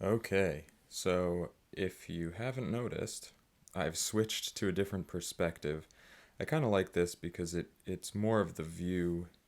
Okay, so if you haven't noticed, I've switched to a different perspective. I kind of like this because it's more of the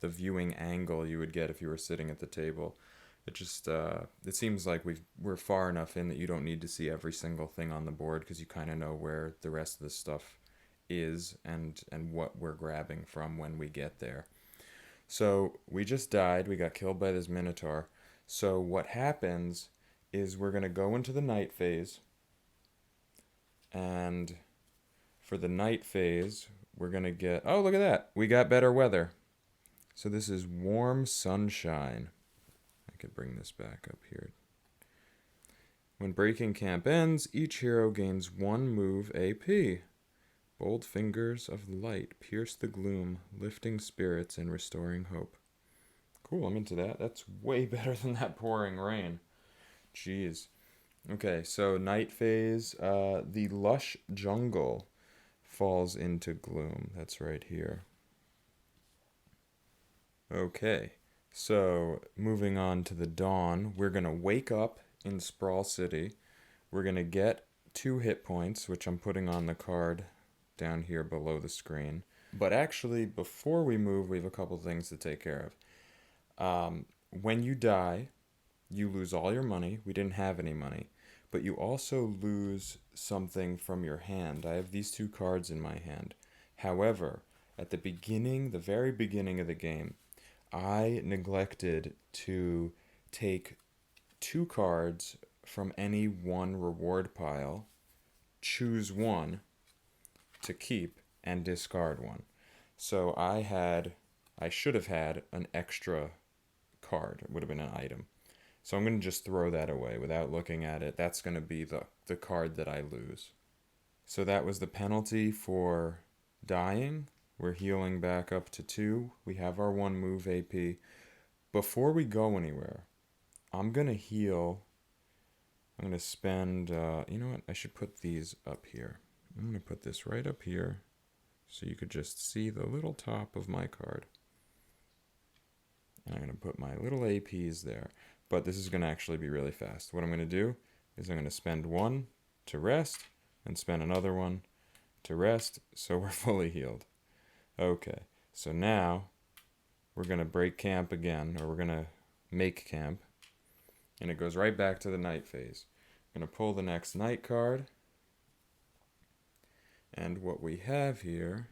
viewing angle you would get if you were sitting at the table. It seems like we're far enough in that you don't need to see every single thing on the board because you kind of know where the rest of the stuff is and what we're grabbing from when we get there. So we just died. We got killed by this minotaur. So what happens is we're gonna go into the night phase, and for the night phase, we're gonna get. Oh, look at that! We got better weather. So this is warm sunshine. I could bring this back up here. When breaking camp ends, each hero gains one move AP. Bold fingers of light pierce the gloom, lifting spirits and restoring hope. Cool, I'm into that. That's way better than that pouring rain. Jeez. Okay, so night phase. The lush jungle falls into gloom. That's right here. Okay, so moving on to the dawn, we're gonna wake up in Sprawl City. We're gonna get 2 hit points, which I'm putting on the card down here below the screen. But actually, before we move, we have a couple things to take care of. When you die, you lose all your money. We didn't have any money. But you also lose something from your hand. I have these 2 cards in my hand. However, at the very beginning of the game, I neglected to take 2 cards from any one reward pile, choose one to keep, and discard one. So I should have had an extra card. It would have been an item. So I'm going to just throw that away without looking at it. That's going to be the card that I lose. So that was the penalty for dying. We're healing back up to 2. We have our 1 move AP. Before we go anywhere, I'm going to heal. I'm going to spend, you know what? I should put these up here. I'm going to put this right up here so you could just see the little top of my card. And I'm going to put my little APs there. But this is going to actually be really fast. What I'm going to do is I'm going to spend 1 to rest and spend another 1 to rest so we're fully healed. Okay, so now we're going to break camp again, or we're going to make camp. And it goes right back to the night phase. I'm going to pull the next night card. And what we have here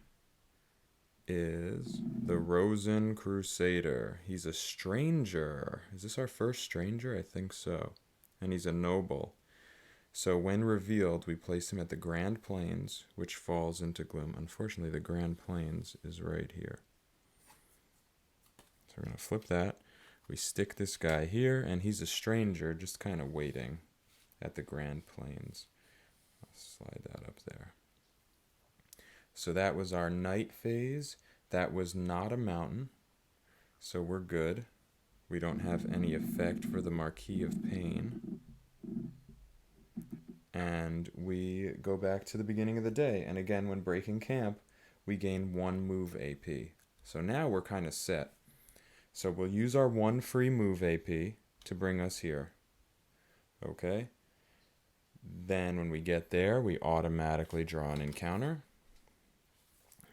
is the Rosen Crusader. He's a stranger. Is this our first stranger? I think so. And he's a noble. So when revealed, we place him at the Grand Plains, which falls into gloom. Unfortunately, the Grand Plains is right here. So we're going to flip that. We stick this guy here, and he's a stranger, just kind of waiting at the Grand Plains. I'll slide that up there. So that was our night phase. That was not a mountain, so we're good. We don't have any effect for the Marquis of Pain. And we go back to the beginning of the day. And again, when breaking camp, we gain 1 move AP. So now we're kind of set. So we'll use our 1 free move AP to bring us here. Okay? Then when we get there, we automatically draw an encounter.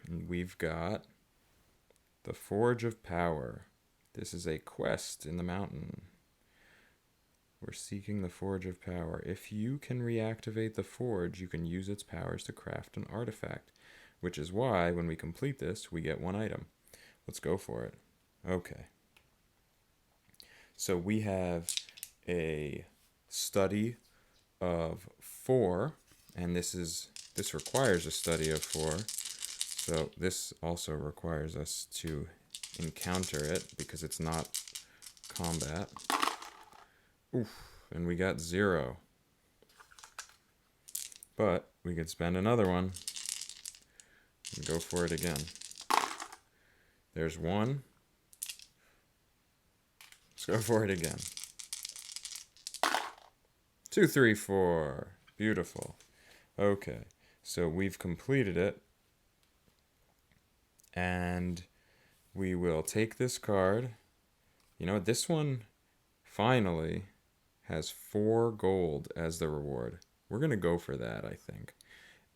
And we've got the Forge of Power. This is a quest in the mountain. We're seeking the Forge of Power. If you can reactivate the Forge, you can use its powers to craft an artifact, which is why, when we complete this, we get 1 item. Let's go for it. Okay. So we have a study of 4, and this requires a study of 4. So this also requires us to encounter it because it's not combat. Oof, and we got 0. But we could spend another 1 and go for it again. There's 1. Let's go for it again. 2, 3, 4. Beautiful. Okay, so we've completed it. And we will take this card. You know what? This one finally has 4 gold as the reward. We're going to go for that, I think.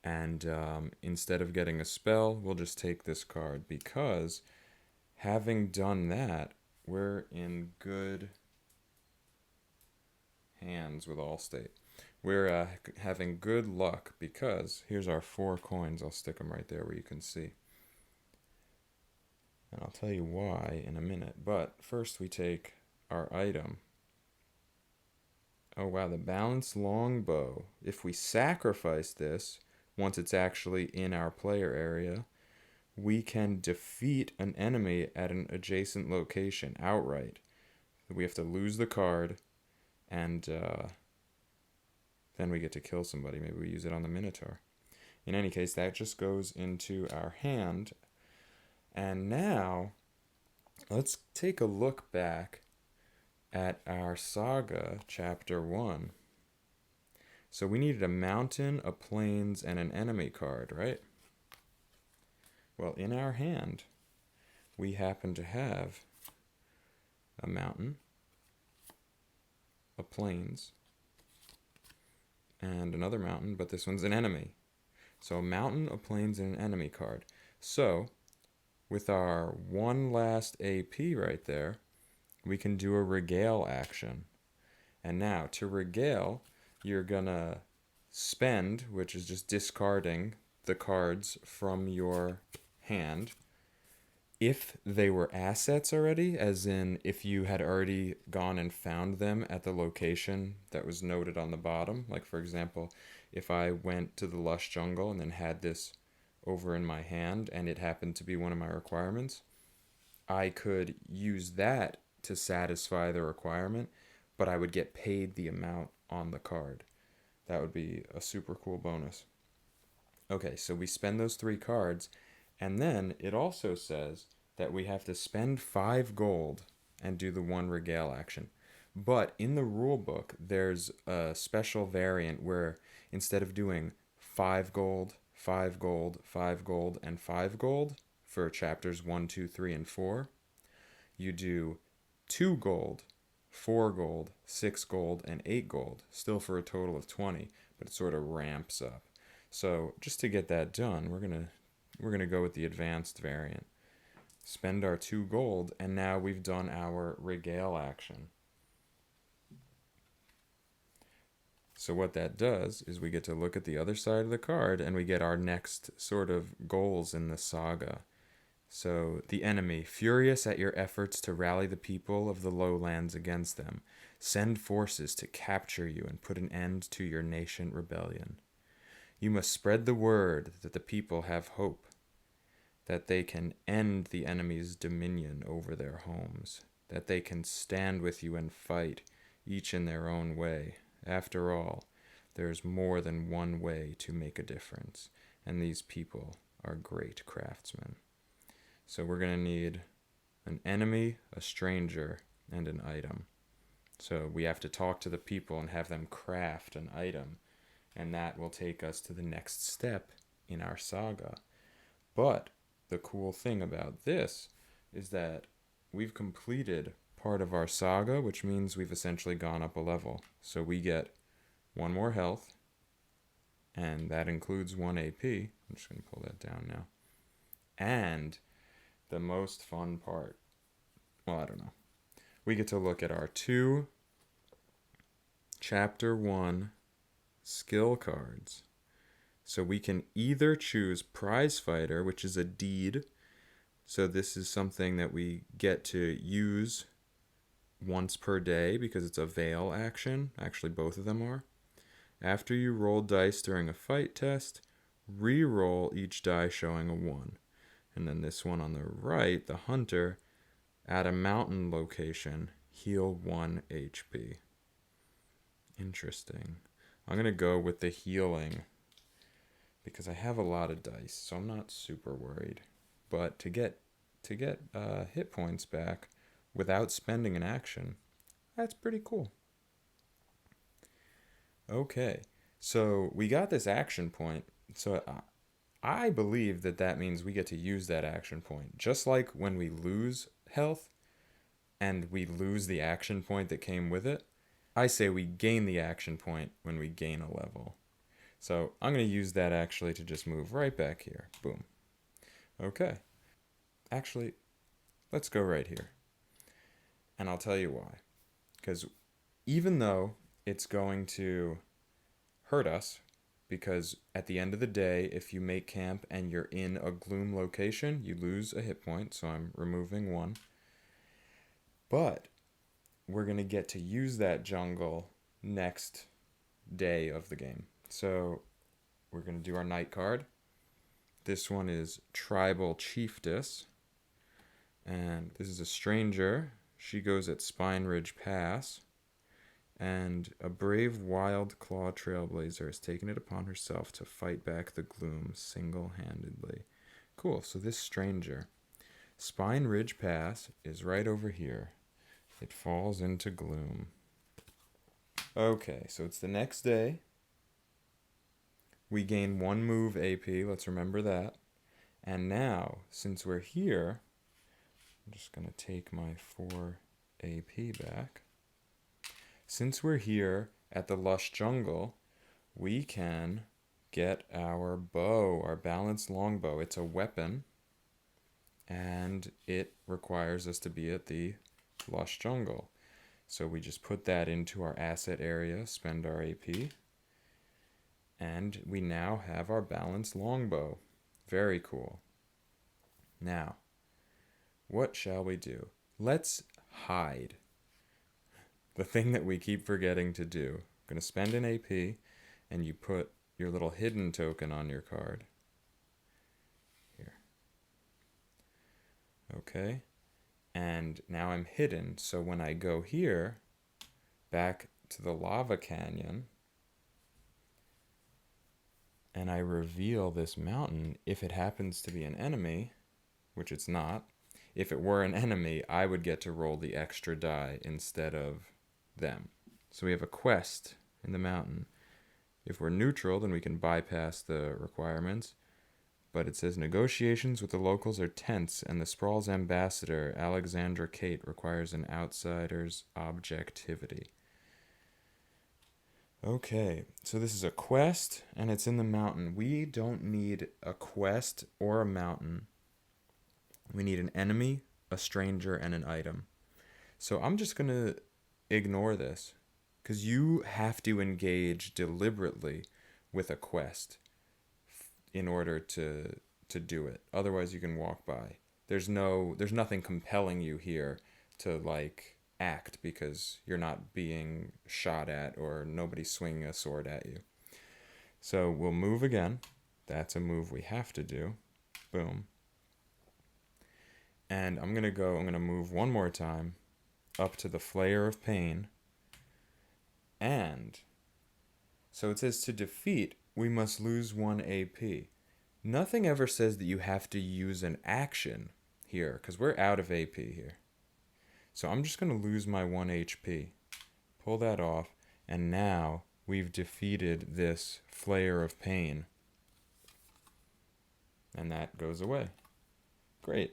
And instead of getting a spell, we'll just take this card because having done that, we're in good hands with Allstate. We're having good luck because here's our 4 coins. I'll stick them right there where you can see. And I'll tell you why in a minute. But first we take our item. Oh wow, the balanced longbow. If we sacrifice this, once it's actually in our player area, we can defeat an enemy at an adjacent location outright. We have to lose the card, and then we get to kill somebody. Maybe we use it on the Minotaur. In any case, that just goes into our hand. And now, let's take a look back at our saga, chapter 1. So we needed a mountain, a plains, and an enemy card, right? Well, in our hand, we happen to have a mountain, a plains, and another mountain, but this one's an enemy. So a mountain, a plains, and an enemy card. So, with our one last AP right there, we can do a Regale action. And now, to Regale, you're gonna spend, which is just discarding the cards from your hand. If they were assets already, as in if you had already gone and found them at the location that was noted on the bottom, like for example, if I went to the lush jungle and then had this over in my hand and it happened to be one of my requirements, I could use that to satisfy the requirement, but I would get paid the amount on the card. That would be a super cool bonus. Okay, so we spend those 3 cards, and then it also says that we have to spend 5 gold and do the 1 Regale action. But in the rule book, there's a special variant where instead of doing 5 gold, 5 gold, 5 gold, and 5 gold for chapters 1, 2, 3, and 4, you do 2 gold, 4 gold, 6 gold, and 8 gold, still for a total of 20, but it sort of ramps up. So just to get that done, we're gonna go with the advanced variant. Spend our 2 gold, and now we've done our Regale action. So what that does is we get to look at the other side of the card, and we get our next sort of goals in the saga. So, the enemy, furious at your efforts to rally the people of the lowlands against them, send forces to capture you and put an end to your nascent rebellion. You must spread the word that the people have hope, that they can end the enemy's dominion over their homes, that they can stand with you and fight, each in their own way. After all, there's more than one way to make a difference, and these people are great craftsmen. So we're going to need an enemy, a stranger, and an item. So we have to talk to the people and have them craft an item, and that will take us to the next step in our saga. But the cool thing about this is that we've completed part of our saga, which means we've essentially gone up a level. So we get 1 more health, and that includes 1 AP. I'm just going to pull that down now. And the most fun part, well, I don't know. We get to look at our 2 Chapter 1 skill cards. So we can either choose Prize Fighter, which is a deed. So this is something that we get to use once per day because it's a veil action. Actually, both of them are. After you roll dice during a fight test, re-roll each die showing a 1. And then this one on the right, the Hunter, at a mountain location, heal 1 HP. Interesting. I'm going to go with the healing because I have a lot of dice, so I'm not super worried. But to get hit points back without spending an action, that's pretty cool. Okay, so we got this action point. So I believe that means we get to use that action point. Just like when we lose health and we lose the action point that came with it, I say we gain the action point when we gain a level. So I'm going to use that actually to just move right back here. Boom. Okay. Actually, let's go right here. And I'll tell you why. Because even though it's going to hurt us, because at the end of the day, if you make camp and you're in a gloom location, you lose a hit point, so I'm removing one. But we're going to get to use that jungle next day of the game. So we're going to do our night card. This one is Tribal Chiefess, and this is a stranger. She goes at Spine Ridge Pass, and a brave wild claw trailblazer has taken it upon herself to fight back the gloom single-handedly. Cool, so this stranger, Spine Ridge Pass, is right over here. It falls into gloom. Okay, so it's the next day. We gain 1 move AP, let's remember that. And now, since we're here, I'm just going to take my 4 AP back. Since we're here at the Lush Jungle, we can get our bow, our balanced longbow. It's a weapon, and it requires us to be at the Lush Jungle. So we just put that into our asset area, spend our AP, and we now have our balanced longbow. Very cool. Now, what shall we do? Let's hide. The thing that we keep forgetting to do. I'm going to spend an AP, and you put your little hidden token on your card. Here. Okay. And now I'm hidden, so when I go here, back to the lava canyon, and I reveal this mountain, if it happens to be an enemy, which it's not, if it were an enemy, I would get to roll the extra die instead of them. So we have a quest in the mountain. If we're neutral, then we can bypass the requirements. But it says negotiations with the locals are tense, and the Sprawl's ambassador, Alexandra Kate, requires an outsider's objectivity. Okay, so this is a quest, and it's in the mountain. We don't need a quest or a mountain. We need an enemy, a stranger, and an item. So I'm just going to ignore this, because you have to engage deliberately with a quest in order to do it. Otherwise, you can walk by. There's nothing compelling you here to act, because you're not being shot at or nobody's swinging a sword at you. So we'll move again. That's a move we have to do. Boom. And I'm going to move one more time up to the Flayer of Pain. And so it says to defeat, we must lose 1 AP. Nothing ever says that you have to use an action here, because we're out of AP here. So I'm just going to lose my 1 HP. Pull that off, and now we've defeated this Flayer of Pain. And that goes away. Great.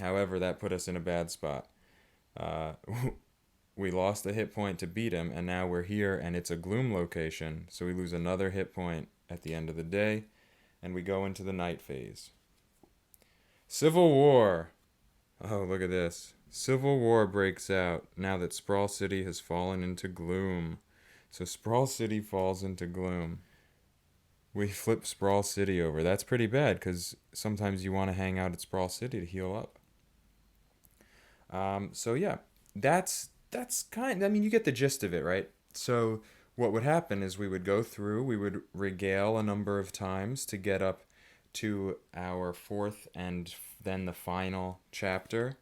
However, that put us in a bad spot. We lost a hit point to beat him, and now we're here, and it's a gloom location, so we lose another hit point at the end of the day, and we go into the night phase. Civil War! Oh, look at this. Civil War breaks out now that Sprawl City has fallen into gloom. So Sprawl City falls into gloom. We flip Sprawl City over. That's pretty bad, because sometimes you want to hang out at Sprawl City to heal up. So yeah, that's you get the gist of it, right? So what would happen is we would go through, we would regale a number of times to get up to our 4th and then the final chapter,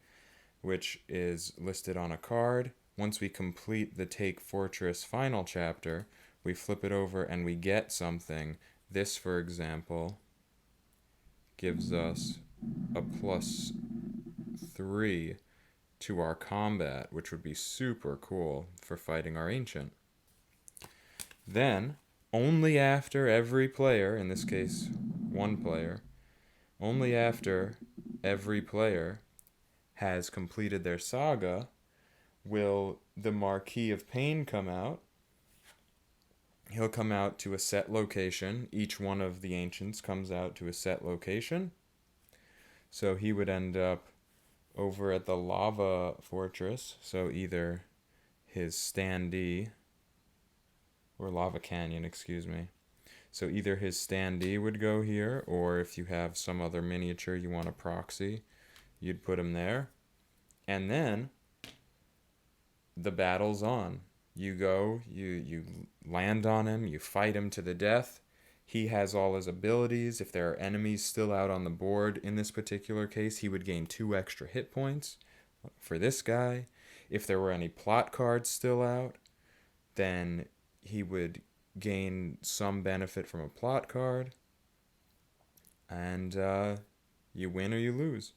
which is listed on a card. Once we complete the Take Fortress final chapter, we flip it over and we get something. This, for example, gives us a +3 to our combat, which would be super cool for fighting our ancient. Then, only after every player, in this case, 1 player, only after every player has completed their saga, will the Marquis of Pain come out. He'll come out to a set location. Each one of the ancients comes out to a set location. So he would end up over at the lava fortress. So either his standee, or lava canyon, excuse me. So either his standee would go here, or if you have some other miniature you want to proxy, you'd put him there. And then the battle's on. You go, you land on him, you fight him to the death. He has all his abilities. If there are enemies still out on the board, in this particular case, he would gain 2 extra hit points for this guy. If there were any plot cards still out, then he would gain some benefit from a plot card. And you win or you lose.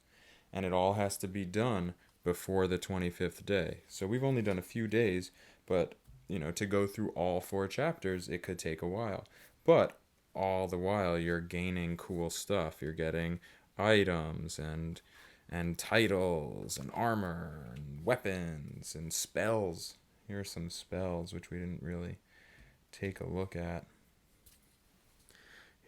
And it all has to be done before the 25th day. So we've only done a few days, but to go through all 4 chapters, it could take a while. But all the while, you're gaining cool stuff. You're getting items and titles and armor and weapons and spells. Here are some spells which we didn't really take a look at.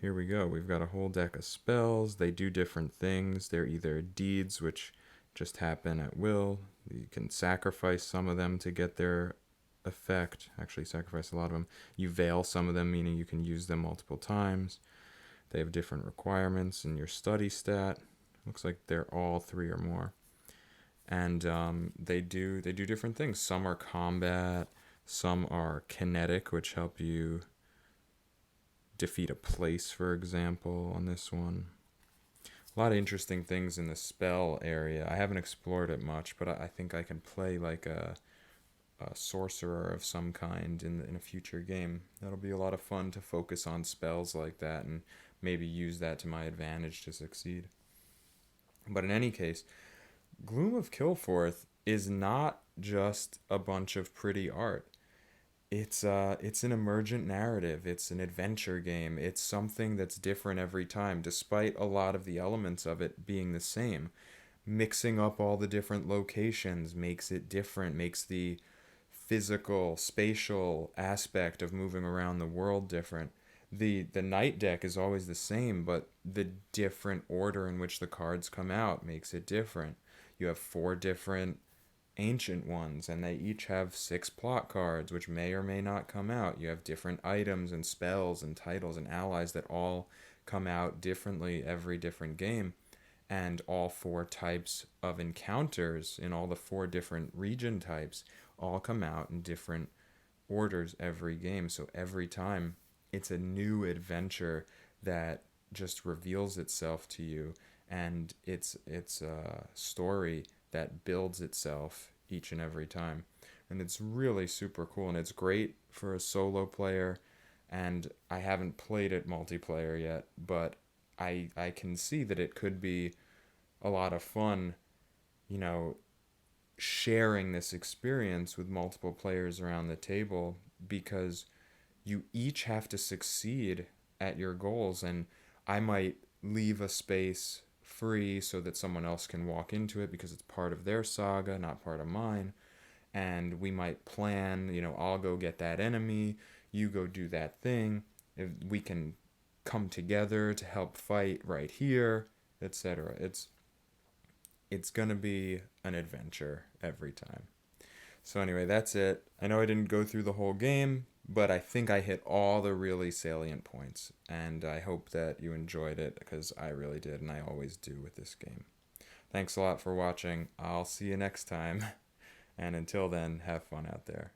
Here we go. We've got a whole deck of spells. They do different things. They're either deeds, which just happen at will. You can sacrifice some of them to get their effect. Actually, sacrifice a lot of them. You veil some of them, meaning you can use them multiple times. They have different requirements in your study stat. Looks like they're all 3 or more. And they do different things. Some are combat. Some are kinetic, which help you defeat a place, for example, on this one. A lot of interesting things in the spell area. I haven't explored it much, but I think I can play like a sorcerer of some kind in a future game. That'll be a lot of fun to focus on spells like that and maybe use that to my advantage to succeed. But in any case, Gloom of Kilforth is not just a bunch of pretty art. It's an emergent narrative. It's an adventure game. It's something that's different every time, despite a lot of the elements of it being the same. Mixing up all the different locations makes it different, makes the physical, spatial aspect of moving around the world different. The night deck is always the same, but the different order in which the cards come out makes it different. You have 4 different ancient ones, and they each have 6 plot cards, which may or may not come out. You have different items and spells and titles and allies that all come out differently every different game. And all 4 types of encounters in all the 4 different region types all come out in different orders every game. So every time it's a new adventure that just reveals itself to you, and it's a story that builds itself each and every time. And it's really super cool, and it's great for a solo player. And I haven't played it multiplayer yet, but I can see that it could be a lot of fun, sharing this experience with multiple players around the table, because you each have to succeed at your goals. And I might leave a space free so that someone else can walk into it because it's part of their saga, not part of mine. And we might plan, I'll go get that enemy, you go do that thing. If we can come together to help fight right here, etc. It's going to be an adventure every time. So anyway, that's it. I know I didn't go through the whole game, but I think I hit all the really salient points, and I hope that you enjoyed it, because I really did, and I always do with this game. Thanks a lot for watching. I'll see you next time, and until then, have fun out there.